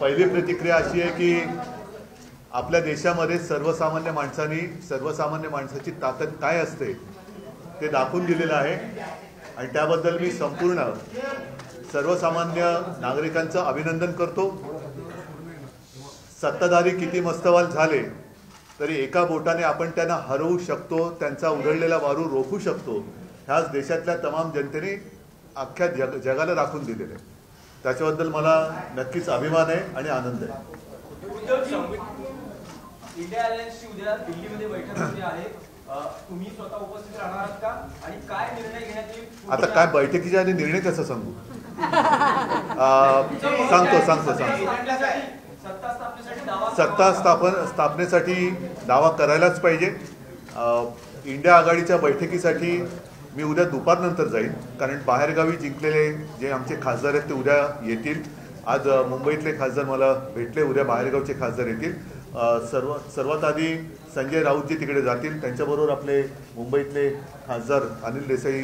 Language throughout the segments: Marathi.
पहिली प्रतिक्रिया अशी आहे की आपल्या देशामध्ये सर्वसामान्य माणसाची ताकद काय असते ते दाखवून दिलेलं आहे आणि त्याबद्दल मी संपूर्ण सर्वसामान्य नागरिकांचं अभिनंदन करतो। सत्ताधारी किती मस्तवाल झाले तरी एका बोटाने आपण त्यांना हरवू शकतो, त्यांचा उधळलेला वारू रोखू शकतो। ह्याच देशातल्या तमाम जनतेने अख्ख्या जगाला दाखवून दिलेले आहे। त्याच्याबद्दल मला नक्कीच अभिमान आहे आणि आनंद आहे। इंडिया अलायन्सची उद्या दिल्लीमध्ये बैठक होते आहे, तुम्ही स्वतः उपस्थित राहणार आहात का आणि काय निर्णय घेण्यात येईल? आता काय बैठकीच्या आधी निर्णय कसा सांगू? सांगतो सत्ता स्थापनेसाठी दावा करायलाच पाहिजे। इंडिया आघाडीच्या बैठकीसाठी मी उद्या दुपारनंतर जाईल, कारण बाहेरगावी जिंकलेले जे आमचे खासदार आहेत ते उद्या येतील। आज मुंबईतले खासदार मला भेटले, उद्या बाहेरगावचे खासदार येतील। सर्वात आधी संजय राऊतजी तिकडे जातील, त्यांच्याबरोबर आपले मुंबईतले खासदार अनिल देसाई,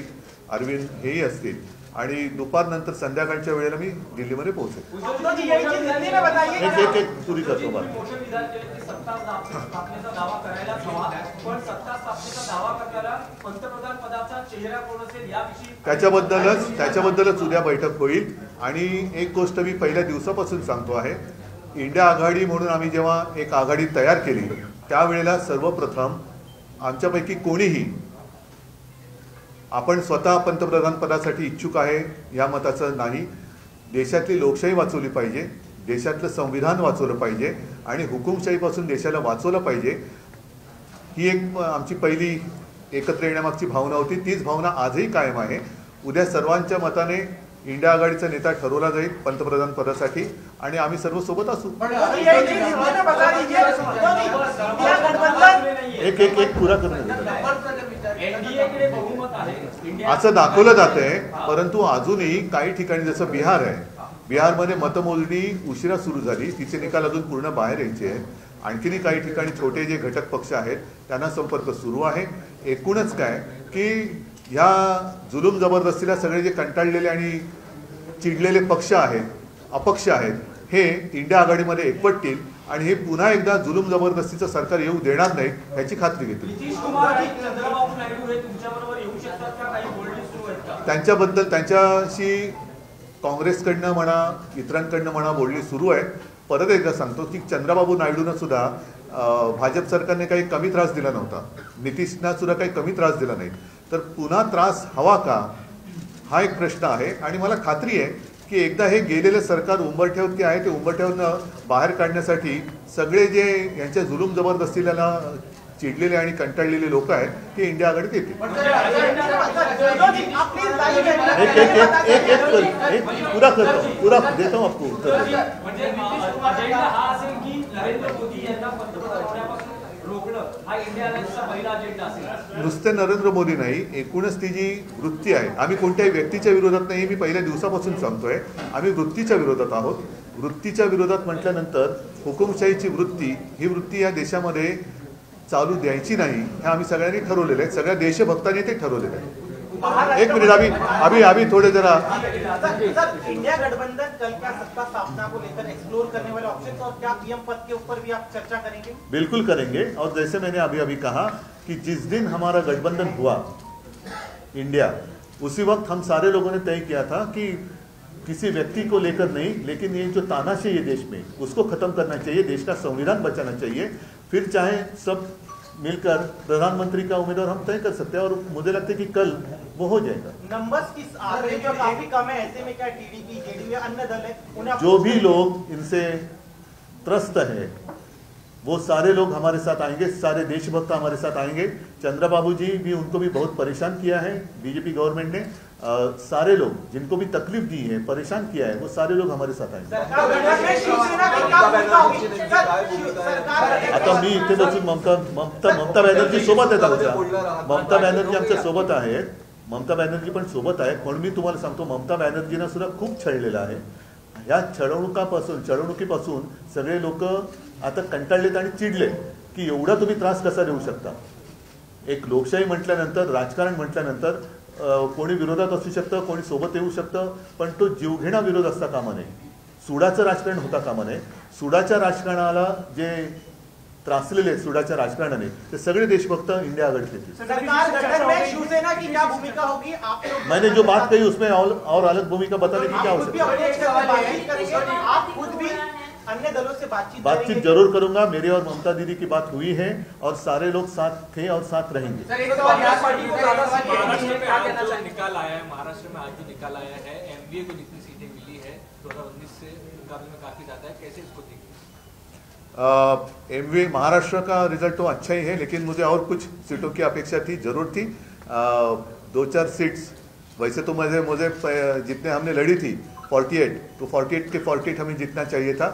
अरविंद हेही असतील आणि दुपारनंतर संध्याकाळच्या वेळेला मी दिल्लीमध्ये पोहोचेल। एक पुरी करतो मला। त्याच्याबद्दलच उद्या बैठक होईल। आणि एक गोष्ट मी पहिल्या दिवसापासून सांगतो आहे, इंडिया आघाडी म्हणून आम्ही जेव्हा एक आघाडी तयार केली त्यावेळेला सर्वप्रथम आमच्यापैकी कोणीही आपण स्वतः पंतप्रधान पदासाठी इच्छुक आहे या मताचं नाही। देशातली लोकशाही वाचवली पाहिजे, देशातलं संविधान वाचवलं पाहिजे आणि हुकुमशाहीपासून देशाला वाचवलं पाहिजे, ही एक आमची पहिली एकत्र येण्यामागची भावना होती। तीच भावना आजही कायम आहे। उद्या सर्वांच्या मताने इंडिया आघाडीचा नेता ठरवला जाईल पंतप्रधान पदासाठी आणि आम्ही सर्व सोबत असू। एक पुरा असं दाखवलं जातंय, परंतु अजूनही काही ठिकाणी जसं बिहार आहे, बिहारमध्ये मतमोजणी उशिरा सुरू झाली, तिचे निकाल अजून पूर्ण बाहेर यायचे आहेत। आणखीनही काही ठिकाणी छोटे जे घटक पक्ष आहेत त्यांना संपर्क सुरू आहे। एकूणच काय की ह्या जुलूम जबरदस्तीला सगळे जे कंटाळलेले आणि चिडलेले पक्ष आहेत, अपक्ष आहेत, हे इंडिया आघाडीमध्ये एकवटतील आणि हे पुन्हा एकदा जुलूम जबरदस्तीचं सरकार येऊ देणार नाही ह्याची खात्री घेतील। त्यांच्याशी काँग्रेसकडनं म्हणा इतरांकडनं म्हणा बोलणी सुरू आहे। परत एकदा सांगतो की चंद्रबाबू नायडूंना सुद्धा भाजप सरकारने काही कमी त्रास दिला नव्हता, नितीशना सुद्धा काही कमी त्रास दिला नाही, तर पुन्हा त्रास हवा का हा एक प्रश्न आहे। आणि मला खात्री आहे की एकदा हे गेलेले सरकार उंबरठ्यावरती आहे ते उंबरठ्यावरनं बाहेर काढण्यासाठी सगळे जे यांच्या जुलूम जबरदस्तीला चिडलेले आणि कंटाळलेले लोक आहेत ते इंडिया आघाडीत येतील। पुरा देतो आपको नुसते नरेंद्र मोदी नाही, एकूणच ती जी वृत्ती आहे, आम्ही कोणत्याही व्यक्तीच्या विरोधात नाही, मी पहिल्या दिवसापासून सांगतोय, आम्ही वृत्तीच्या विरोधात आहोत। वृत्तीच्या विरोधात म्हटल्यानंतर हुकुमशाहीची वृत्ती, ही वृत्ती या देशामध्ये चालू द्यायची नाही हे आम्ही सगळ्यांनी ठरवलेलं आहे, सगळ्या देशभक्तांनी ते ठरवलेलं आहे। एक मिनट, अभी थोड़े जरा इंडिया गठबंधन कल क्या सत्ता स्थापना को लेकर एक्सप्लोर करने वाले ऑप्शंस और क्या पीएम पद के ऊपर भी आप चर्चा करेंगे? बिल्कुल करेंगे। और जैसे मैंने अभी कहा कि जिस दिन हमारा गठबंधन हुआ इंडिया, उसी वक्त हम सारे लोगों ने तय किया था कि किसी व्यक्ति को लेकर नहीं, लेकिन ये जो तानाशाही है देश में उसको खत्म करना चाहिए, देश का संविधान बचाना चाहिए। फिर चाहे सब मिलकर प्रधानमंत्री का उम्मीदवार हम तय कर सकते हैं और मुझे लगता है कि कल वो हो जाएगा। नंबर्स की आंकड़े जो काफी कम है, ऐसे में क्या टीडीपी जेडीयू अन्य दल है, जो भी लोग इनसे त्रस्त है वो सारे लोग हमारे साथ आएंगे, सारे देशभक्त हमारे साथ आएंगे। चंद्रबाबू जी भी, उनको भी बहुत परेशान किया है बीजेपी गवर्नमेंट ने, सारे लोग जिनको भी तकलीफ दी है, परेशान किया है, वो सारे लोग हमारे साथ आएंगे। आता मी इथे बसून ममता बॅनर्जी सोबत आहेत, ममता बॅनर्जी आमच्या सोबत आहेत, ममता बॅनर्जी पण सोबत आहेत। पण मी तुम्हाला सांगतो, ममता बॅनर्जींना सुद्धा खूप छळलेलं आहे। या छळवणुकीपासून सगळे लोक आता कंटाळलेत आणि चिडले की एवढा तुम्ही त्रास कसा देऊ शकता। एक लोकशाही म्हटल्यानंतर, राजकारण म्हटल्यानंतर कोणी विरोधात असू शकतं, कोणी सोबत येऊ शकतं, पण तो जीवघेणा विरोध असता कामा नये। सुडाचं राजकारण होता कामा नये. सुडाच्या राजकारणाला जे त्रासलेले सुडाच्या राजकारणाने ते सगळे देशभक्त इंडिया आघाड़ी थे. सरकार गठन में शिवसेना की क्या भूमिका होगी? आप मैंने जो बात कही उसमें और अलग भूमिका बताने की क्या हो सकती है? आप खुद भी अन्य दलों से बातचीत जरूर करूंगा. मेरी और ममता दीदी की बात हुई है और सारे लोग साथ थे और साथ रहेंगे. निकाल आया है महाराष्ट्र में, आज जो निकाल आया है एमवीए को जितनी सीटें मिली है 2019 से मुकाबले में काफी ज्यादा है, कैसे इसको देखिए? एमवी महाराष्ट्र का रिजल्ट तो अच्छा ही है, लेकिन मुझे और कुछ सीटों की अपेक्षा थी, जरूर थी. 2-4 सीट्स वैसे तो मुझे जितने हमने लड़ी थी 48, तो 48 के 48 हमें जीतना चाहिए था.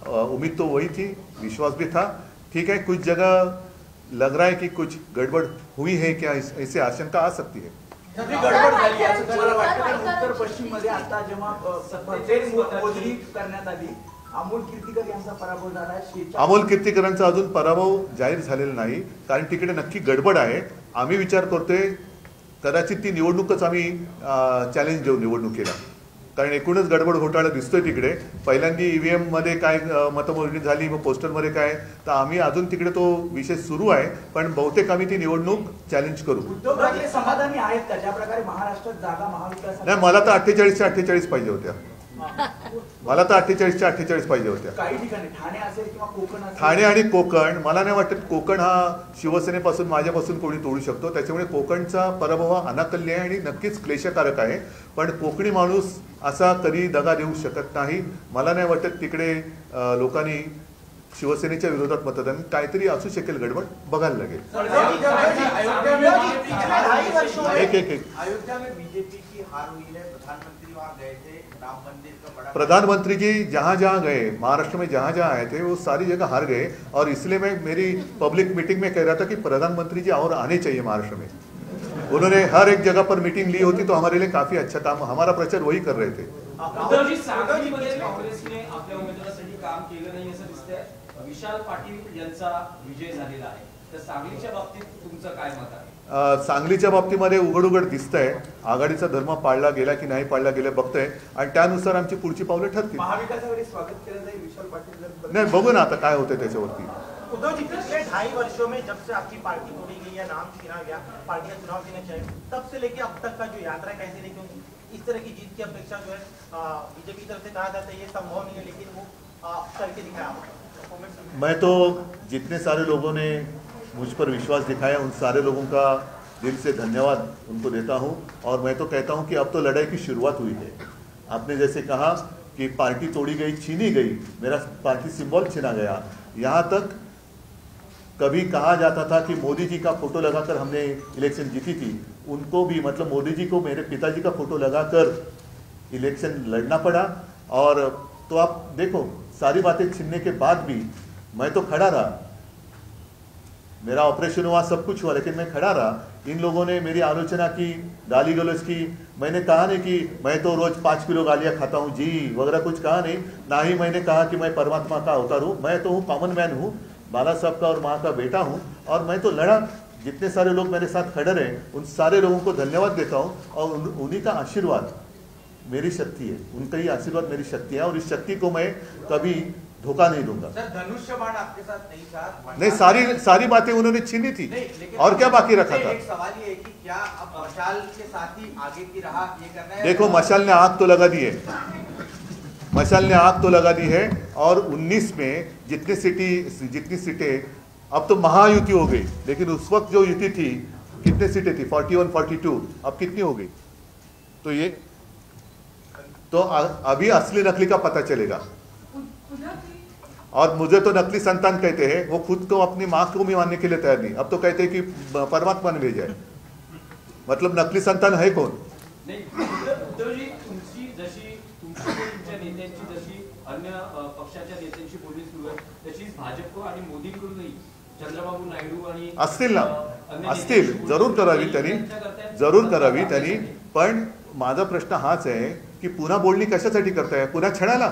उम्मीद तो वही थी, विश्वास भी था. ठीक है, कुछ जगह लग रहा है कि कुछ गड़बड़ हुई है क्या, ऐसे आशंका आ सकती है. गडबड झाली असं तुम्हाला वाटतं? कारण उत्तर पश्चिम मध्ये आता जेव्हा मोजणी करण्यात आली, अमोल कीर्तीकर यांचा पराभव झाला आहे. अमोल कीर्तीकरांचा अजून पराभव जाहीर झालेला नाही, कारण तिकडे नक्की गडबड आहे. आम्ही विचार करतोय कदाचित ती निवडणूकच आम्ही चॅलेंज देऊ निवडणुकीला, कारण एकूणच गडबड घोटाळा दिसतोय तिकडे. पहिल्यांदा ईव्हीएम मध्ये काय मतमोजणी झाली, मग पोस्टरमध्ये काय, तर आम्ही अजून तिकडे तो विषय सुरू आहे. पण बहुतेक आम्ही ती निवडणूक चॅलेंज करू. उद्धव ठाकरे समाधानी आहेत का ज्या प्रकारे महाराष्ट्रात जागा महाविकास? नाही, मला तर 48च्या 48 पाहिजे होत्या. मला तर 48च्या 48 पाहिजे होत्या. काही ठिकाणी ठाणे असेल किंवा कोकण असेल, ठाणे आणि कोकण, मला नाही वाटत कोकण हा शिवसेनेपासून माझ्यापासून कोणी तोडू शकतो. त्याच्यामुळे कोकणचा पराभव हा अनाकल्य आहे आणि नक्कीच क्लेशकारक आहे. पण कोकणी माणूस असा कधी दगा देऊ शकत नाही. मला नाही वाटत तिकडे लोकांनी शिवसेनेच्या विरोधात मतदान, काहीतरी असू शकेल गडबड, बघायला लागेल. एक अयोध्या में बीजेपी की हार हुई है, प्रधानमंत्री वहां गए थे, राम मंदिर का बड़ा प्रधानमंत्री जी जहाँ जहाँ गए, महाराष्ट्र में जहाँ जहाँ आए थे वो सारी जगह हार गए. और इसलिए मैं मेरी पब्लिक मीटिंग में कह रहा था कि प्रधानमंत्री जी और आने चाहिए महाराष्ट्र में. उन्होंने हर एक जगह पर मीटिंग ली होती तो हमारे लिए काफी अच्छा काम, हमारा प्रचार वही कर रहे थे. उद्धवजी, सांगलीमध्ये काँग्रेसने आपल्या उमेदवारासाठी काम केलं नाही असं दिसतंय. विशाल पाटील यांचा विजय झालेला आहे, तर सांगलीच्या बाबतीत तुमचं काय मत आहे? सांगलीच्या बाबतीमध्ये उघड दिसतंय आघाडीचा धर्म पाळला गेला की नाही पाळला गेला बघतोय, आणि त्यानुसार आमची पुढची पावलं ठरतील. महाविकासाकडे स्वागत केलं जाईल विशाल पाटील? नाही, बघू ना आता काय होतंय त्याच्यावरती. उद्धव जी, पिछले 2.5 वर्षों में जब से आपकी पार्टी तोड़ी गई या नाम छीना गया, पार्टी का चुनाव जीना चाहिए, तब से लेके अब तक का जो यात्रा कैसे रही? क्योंकि इस तरह की जीत की अपेक्षा जो है बीजेपी की तरफ से कहा जाता है ये संभव नहीं है, लेकिन वो करके दिखाया. मैं तो जितने सारे लोगों ने मुझ पर विश्वास दिखाया उन सारे लोगों का दिल से धन्यवाद उनको देता हूं. और मैं तो कहता हूं कि अब तो लड़ाई की शुरुआत हुई है. आपने जैसे कहा कि पार्टी तोड़ी गई, छीनी गई, मेरा पार्टी सिंबल छीना गया. यहाँ तक कभी कहा जाता था कि मोदी जी का फोटो लगाकर हमने इलेक्शन जीती थी. उनको भी, मतलब मोदी जी को मेरे पिताजी का फोटो लगाकर इलेक्शन लड़ना पड़ा. और तो आप देखो, सारी बातें छीनने के बाद भी मैं तो खड़ा रहा. मेरा ऑपरेशन हुआ, सब कुछ हुआ, लेकिन मैं खड़ा रहा. इन लोगों ने मेरी आलोचना की, गाली गलौज की. मैंने कहा नहीं कि मैं तो रोज 5 किलो गालियां खाता हूँ जी वगैरह, कुछ कहा नहीं. ना ही मैंने कहा कि मैं परमात्मा का अवतार हूँ. मैं तो हूँ कॉमन मैन हूँ, बाला साहब का और माँ का बेटा हूँ. और मैं तो लड़ा. जितने सारे लोग मेरे साथ खड़े रहे उन सारे लोगों को धन्यवाद देता हूँ. और उन्हीं का आशीर्वाद मेरी शक्ति है, उनका ही आशीर्वाद मेरी शक्ति है. और इस शक्ति को मैं कभी धोखा नहीं दूंगा. सर, धनुष्य बाण आपके साथ नहीं था? नहीं, सारी बातें उन्होंने छीनी थी. और क्या बाकी रखा था? एक सवाल ये है कि क्या अब मशाल के साथ ही आगे की राह ये करना है? देखो, मशाल ने आग तो लगा दी है. मशाल ने आग तो लगा दी है. और 19 में जितनी सीटें, अब तो महायुति हो गई, लेकिन उस वक्त जो युति थी कितने सीटें थी? 41, 42. अब कितनी हो गई? तो ये तो अभी असली नकली का पता चलेगा. और मुझे तो नकली संतान कहते हैं. वो खुद को अपनी माँ को भी मानने के लिए तैयार नहीं. अब तो कहते हैं कि परमात्मा ने भेजा है. मतलब नकली संतान है कौन? नाही, उद्धवजी, तुमची तुमच्या नेत्यांची जशी अन्य पक्षाच्या नेत्यांची बोलणी सुरू आहे, तशीच भाजप आणि मोदींकडूनही चंद्रबाबू नायडू आणि असतील. जरूर करावी त्यांनी. पण माझा प्रश्न हाच आहे की पुन्हा बोलणी कशासाठी करताय? पुन्हा छळायला?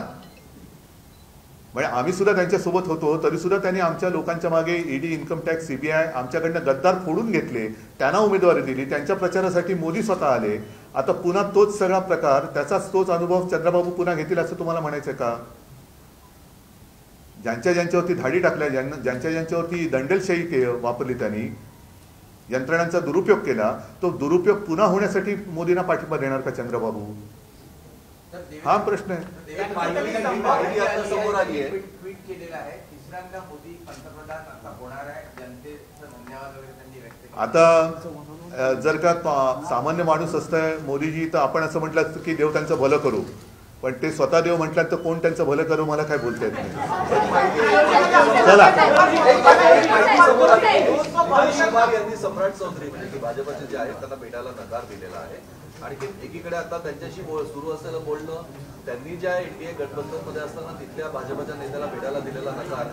म्हणजे आम्ही सुद्धा त्यांच्यासोबत होतो, तरी सुद्धा त्यांनी आमच्या लोकांच्या मागे ईडी, इन्कम टॅक्स, सीबीआय आमच्याकडनं गद्दार फोडून घेतले. त्यांना उमेदवारी दिली. त्यांच्या प्रचारासाठी मोदी स्वतः आले. आता पुन्हा तोच सगळा प्रकार, त्याचाच तोच अनुभव चंद्रबाबू पुन्हा घेतील असं तुम्हाला म्हणायचं का? ज्यांच्यावरती धाडी टाकल्या, ज्यांच्यावरती दंडेलशाही वापरली, त्यांनी यंत्रणांचा दुरुपयोग केला, तो दुरुपयोग पुन्हा होण्यासाठी मोदींना पाठिंबा देणार का चंद्रबाबू? हा प्रश्न आहे. एक माहिती आता समोर आली आहे. ट्विट केलेला आहे, तिसऱ्यांदा मोदी पंतप्रधान आता होणार आहे, जनतेचा धन्यवाद वगैरे त्यांनी व्यक्त केला. आता जर का सामान्य माणूस असतंय मोदीजी, तर आपण असं म्हटलं असतं की देव त्यांचं भलं करू, पण ते स्वतः देव म्हटलं तर कोण त्यांचं भलं करू मला काय बोलता येत नाही. चला, यांनी सम्राट चौधरी म्हणजे की भाजपचे जे आहेत त्यांना भेटायला नकार दिलेला आहे. आणि एकीकडे आता त्यांच्याशी सुरू असलेलं बोलणं, त्यांनी ज्या एनडीए गठबंधनमध्ये असताना तिथल्या भाजपच्या नेत्याला भेटायला दिलेला नकार,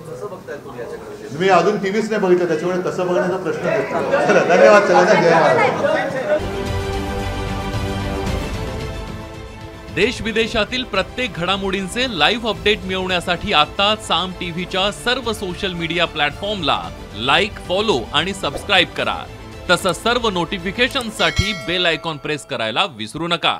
कसं बघताय तुम्ही याच्याकडे? मी अजून टीव्हीच नाही बघितलं, त्याच्यामुळे कसं बघण्याचा प्रश्न येतो. चला, धन्यवाद सगळ्यांना. जय महाराज. देश विदेशातील प्रत्येक घडामोडींचे लाईव्ह अपडेट मिळवण्यासाठी आता साम टीव्हीच्या सर्व सोशल मीडिया प्लॅटफॉर्मला लाईक, फॉलो आणि सबस्क्राईब करा. तसंच सर्व नोटिफिकेशनसाठी बेल आयकॉन प्रेस करायला विसरू नका.